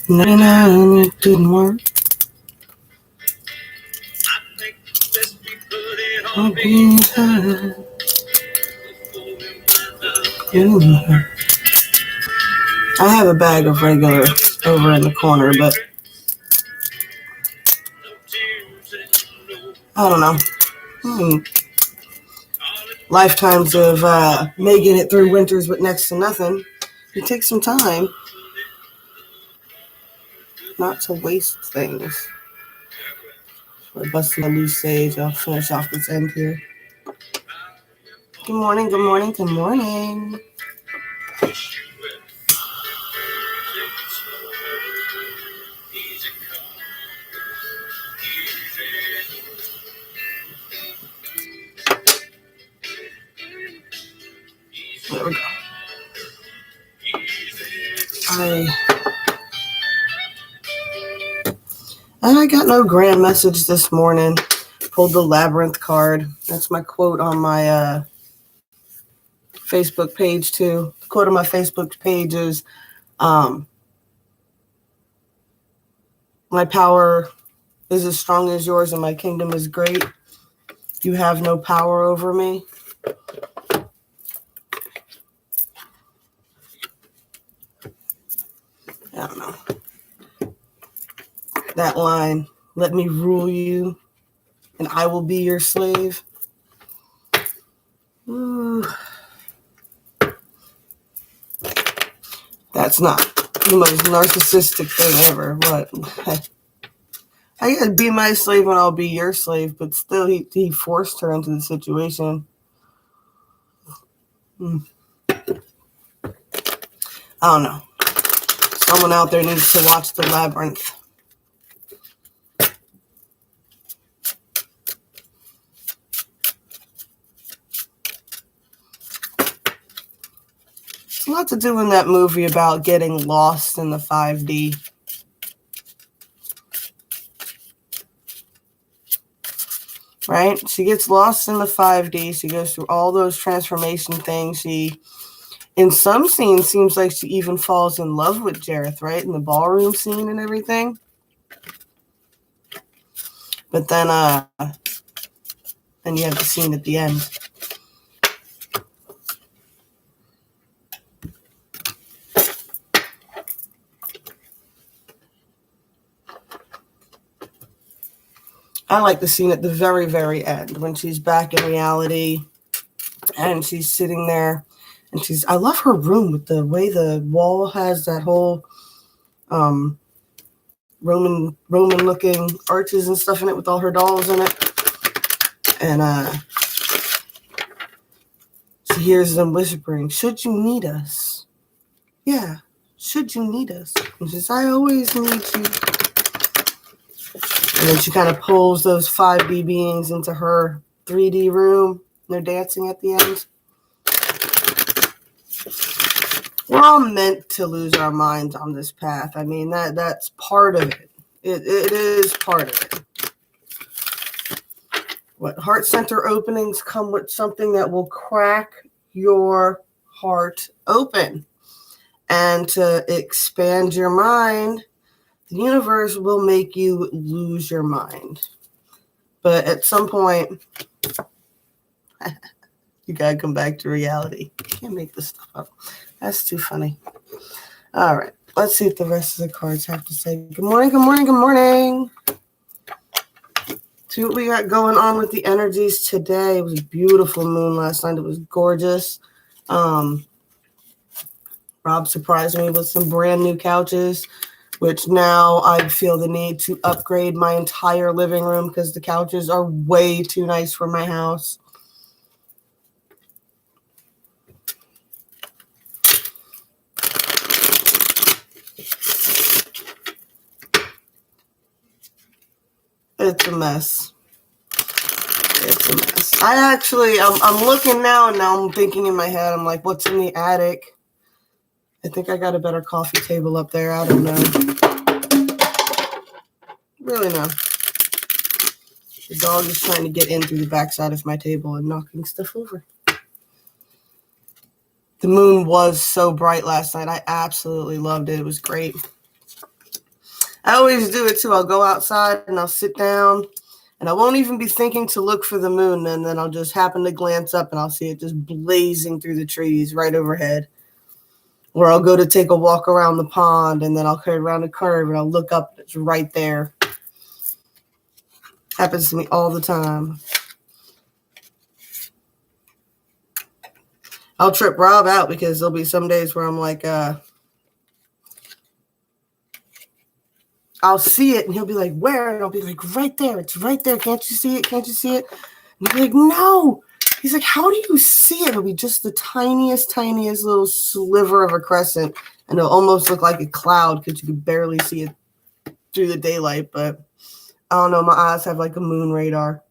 99, it didn't work. I'll be hurt. I have a bag of regular over in the corner, but I don't know. Lifetimes of making it through winters with next to nothing. It takes some time not to waste things. We're busting a loose sage. I'll finish off this end here. Good morning, good morning, good morning. There we go. I got no grand message this morning. Pulled the Labyrinth card. That's my quote on my Facebook page too. The quote on my Facebook page is, my power is as strong as yours and my kingdom is great. You have no power over me. I don't know. That line, let me rule you and I will be your slave. Ooh. That's not the most narcissistic thing ever. What? I gotta be my slave and I'll be your slave, but still he forced her into the situation. I don't know. Someone out there needs to watch the Labyrinth. It's a lot to do in that movie about getting lost in the 5D. Right? She gets lost in the 5D. She goes through all those transformation things. She, in some scenes, seems like she even falls in love with Jareth, right? In the ballroom scene and everything. But then you have the scene at the end. I like the scene at the very, very end when she's back in reality and she's sitting there and I love her room with the way the wall has that whole Roman looking arches and stuff in it with all her dolls in it. And she hears them whispering, should you need us? Yeah, should you need us? And she says, I always need you. And then she kind of pulls those 5D beings into her 3D room. They're dancing at the end. We're all meant to lose our minds on this path. I mean, that's part of it. It is part of it. What heart center openings come with something that will crack your heart open. And to expand your mind, the universe will make you lose your mind. But at some point, you gotta come back to reality. You can't make this stuff up. That's too funny. All right. Let's see what the rest of the cards have to say. Good morning, good morning, good morning. See what we got going on with the energies today. It was a beautiful moon last night. It was gorgeous. Rob surprised me with some brand new couches, which now I feel the need to upgrade my entire living room because the couches are way too nice for my house. It's a mess. It's a mess. I'm looking now and now I'm thinking in my head, I'm like, what's in the attic? I think I got a better coffee table up there. I don't know. Really no. The dog is trying to get in through the backside of my table and knocking stuff over. The moon was so bright last night. I absolutely loved it. It was great. I always do it too. I'll go outside and I'll sit down and I won't even be thinking to look for the moon. And then I'll just happen to glance up and I'll see it just blazing through the trees right overhead. Or I'll go to take a walk around the pond and then I'll go around the curve and I'll look up and it's right there. Happens to me all the time. I'll trip Rob out because there'll be some days where I'm like, I'll see it and he'll be like, where? And I'll be like, right there. It's right there. Can't you see it? Can't you see it? And he'll be like, no. He's like, how do you see it? It'll be just the tiniest little sliver of a crescent. And it'll almost look like a cloud because you can barely see it through the daylight. But I don't know. My eyes have like a moon radar.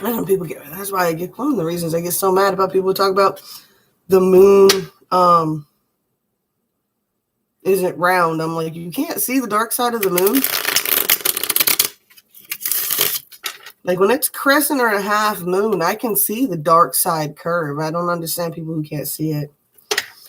I know people get, that's why I get, one of the reasons I get so mad about people who talk about the moon isn't round. I'm like, you can't see the dark side of the moon. Like when it's crescent or a half moon, I can see the dark side curve. I don't understand people who can't see it.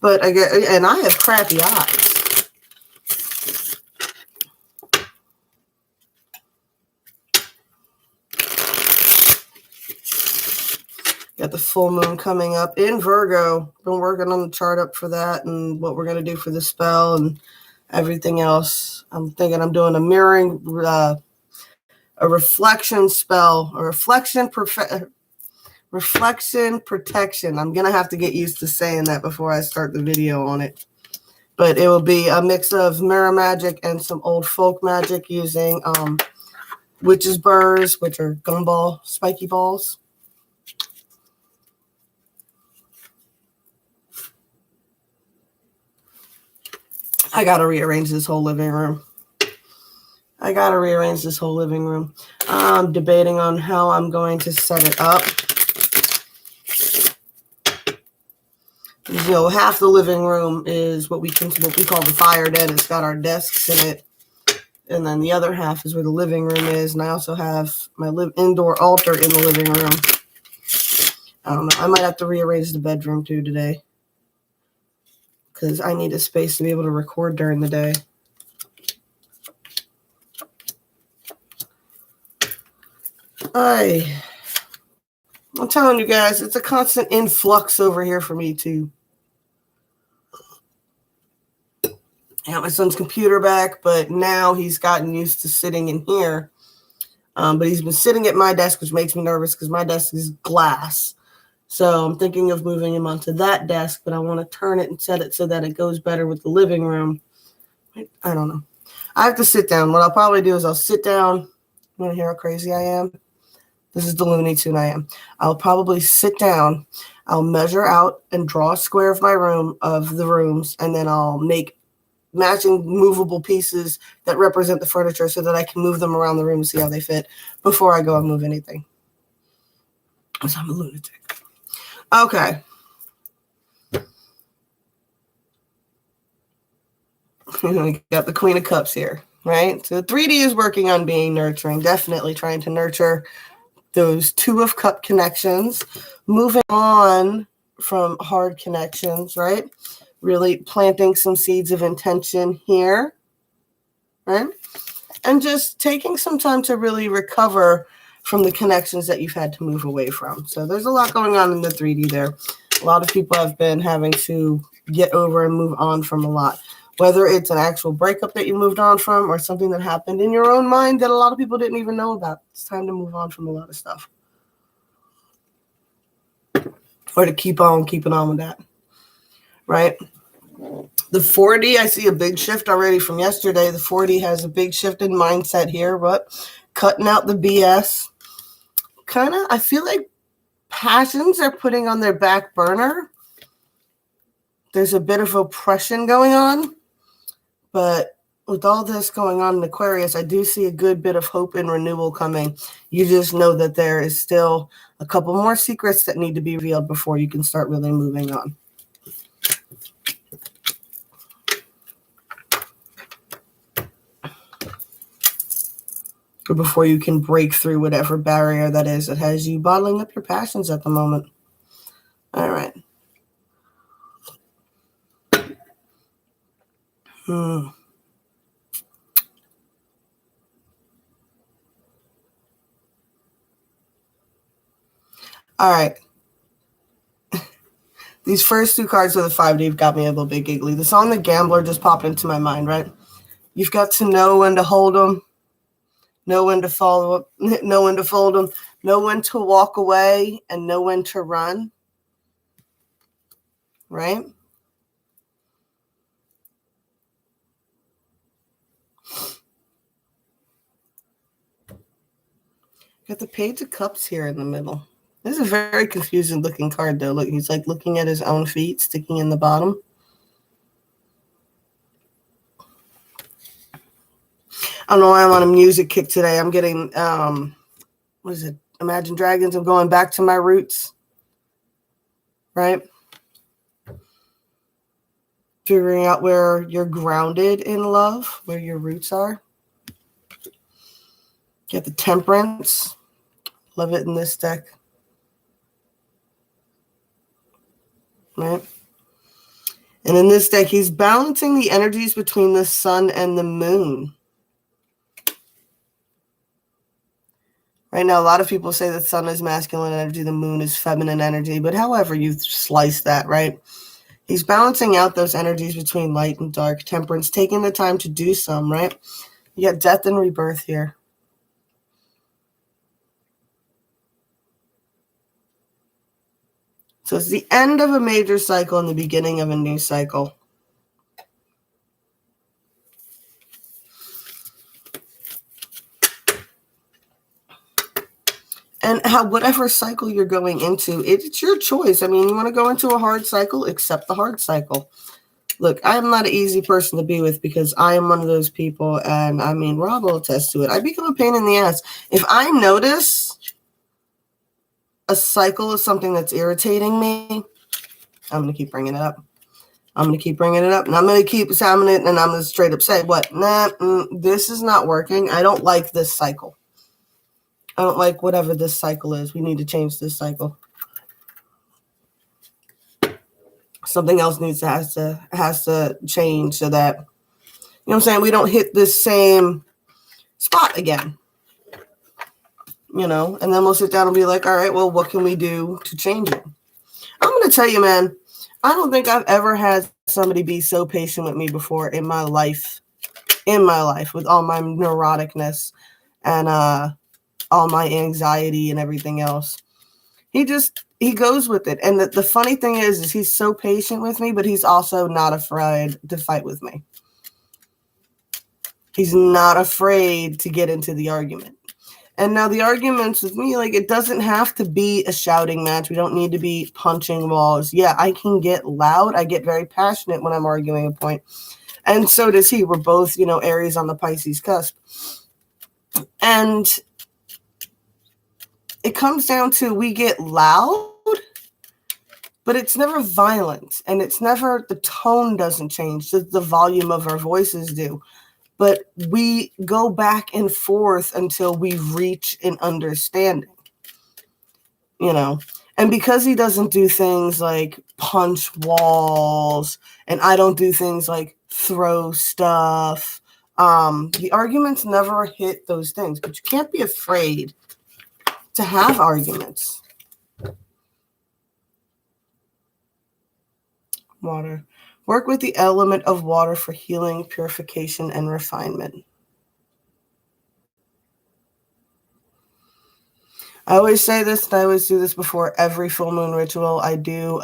But I get, and I have crappy eyes. Got the full moon coming up in Virgo. Been working on the chart up for that and what we're going to do for the spell and everything else. I'm thinking I'm doing a mirroring, a reflection spell, a reflection protection. I'm going to have to get used to saying that before I start the video on it. But it will be a mix of mirror magic and some old folk magic using witches' burrs, which are gumball, spiky balls. I got to rearrange this whole living room. I'm debating on how I'm going to set it up. You know, half the living room is what we call the fire den. It's got our desks in it. And then the other half is where the living room is. And I also have my indoor altar in the living room. I don't know. I might have to rearrange the bedroom too today. Because I need a space to be able to record during the day. I'm telling you guys, it's a constant influx over here for me too. I got my son's computer back, but now he's gotten used to sitting in here. But he's been sitting at my desk, which makes me nervous because my desk is glass. So I'm thinking of moving him onto that desk, but I want to turn it and set it so that it goes better with the living room. I don't know. I have to sit down. What I'll probably do is I'll sit down. You want to hear how crazy I am? This is the Looney Tune I am. I'll probably sit down. I'll measure out and draw a square of my room, of the rooms, and then I'll make matching movable pieces that represent the furniture so that I can move them around the room and see how they fit before I go and move anything. Because I'm a lunatic. Okay. We got the Queen of Cups here, right? So 3D is working on being nurturing, definitely trying to nurture those Two of Cup connections, moving on from hard connections, right? Really planting some seeds of intention here, right? And just taking some time to really recover from the connections that you've had to move away from. So there's a lot going on in the 3D there. A lot of people have been having to get over and move on from a lot, whether it's an actual breakup that you moved on from or something that happened in your own mind that a lot of people didn't even know about. It's time to move on from a lot of stuff. Or to keep on keeping on with that, right? The 4D, I see a big shift already from yesterday. The 4D has a big shift in mindset here, but cutting out the BS. Kind of, I feel like passions are putting on their back burner. There's a bit of oppression going on, but with all this going on in Aquarius, I do see a good bit of hope and renewal coming. You just know that there is still a couple more secrets that need to be revealed before you can start really moving on. Or before you can break through whatever barrier that is that has you bottling up your passions at the moment. All right. All right. These first two cards with a 5D got me a little bit giggly. The song The Gambler just popped into my mind, right? You've got to know when to hold them, know when to follow up, know when to fold them, know when to walk away, and know when to run, right? Got the Page of Cups here in the middle. This is a very confusing looking card, though. Look, he's like looking at his own feet sticking in the bottom. I don't know why I'm on a music kick today. I'm getting, what is it? Imagine Dragons. I'm going back to my roots, right? Figuring out where you're grounded in love, where your roots are. Get the Temperance. Love it in this deck. Right? And in this deck, he's balancing the energies between the sun and the moon. Right now, a lot of people say the sun is masculine energy, the moon is feminine energy, but however you slice that, right? He's balancing out those energies between light and dark. Temperance, taking the time to do some, right? You got death and rebirth here. So it's the end of a major cycle and the beginning of a new cycle. And whatever cycle you're going into, it's your choice. I mean, you want to go into a hard cycle, accept the hard cycle. Look, I'm not an easy person to be with because I am one of those people, and I mean, Rob will attest to it. I become a pain in the ass. If I notice a cycle of something that's irritating me, I'm going to keep bringing it up. I'm going to keep bringing it up, and I'm going to keep examining it, and I'm going to straight up say, what? Nah, this is not working. I don't like this cycle. I don't like whatever this cycle is. We need to change this cycle. Something else has to change so that, you know what I'm saying, we don't hit this same spot again. You know, and then we'll sit down and be like, all right, well, what can we do to change it? I'm going to tell you, man, I don't think I've ever had somebody be so patient with me before in my life, with all my neuroticness and all my anxiety and everything else. He goes with it. And the funny thing is he's so patient with me, but he's also not afraid to fight with me. He's not afraid to get into the argument. And now the arguments with me, like, it doesn't have to be a shouting match. We don't need to be punching walls. Yeah, I can get loud. I get very passionate when I'm arguing a point. And so does he. We're both, you know, Aries on the Pisces cusp. And it comes down to we get loud, but it's never violent. And it's never, the tone doesn't change. The volume of our voices do. But we go back and forth until we reach an understanding, you know. And because he doesn't do things like punch walls, and I don't do things like throw stuff, the arguments never hit those things. But you can't be afraid to have arguments. Water. Work with the element of water for healing, purification, and refinement. I always say this, and I always do this before every full moon ritual. I do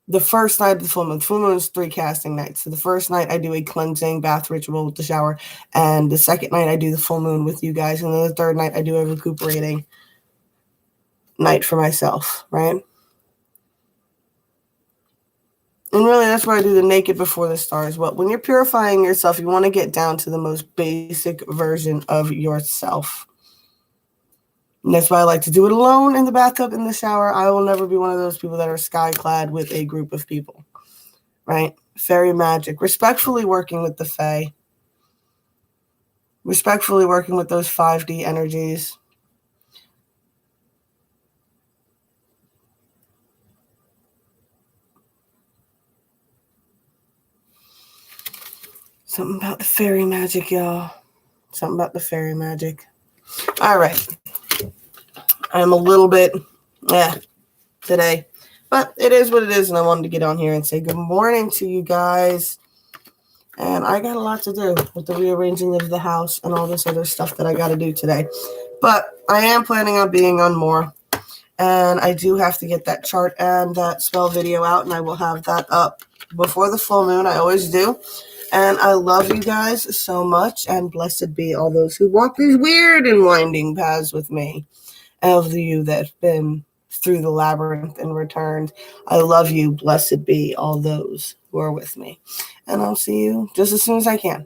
the first night of the full moon. Full moon is 3 casting nights. So the first night I do a cleansing bath ritual with the shower, and the second night I do the full moon with you guys, and then the third night I do a recuperating night for myself, right? And really, that's where I do the naked before the stars. Well, when you're purifying yourself, you want to get down to the most basic version of yourself. And that's why I like to do it alone in the bathtub, in the shower. I will never be one of those people that are sky-clad with a group of people, right? Fairy magic. Respectfully working with the fae. Respectfully working with those 5D energies. Something about the fairy magic, y'all. Something about the fairy magic. All right. I'm a little bit, today. But it is what it is, and I wanted to get on here and say good morning to you guys. And I got a lot to do with the rearranging of the house and all this other stuff that I got to do today. But I am planning on being on more. And I do have to get that chart and that spell video out, and I will have that up before the full moon. I always do. And I love you guys so much, and blessed be all those who walk these weird and winding paths with me. Of you that have been through the labyrinth and returned, I love you. Blessed be all those who are with me. And I'll see you just as soon as I can.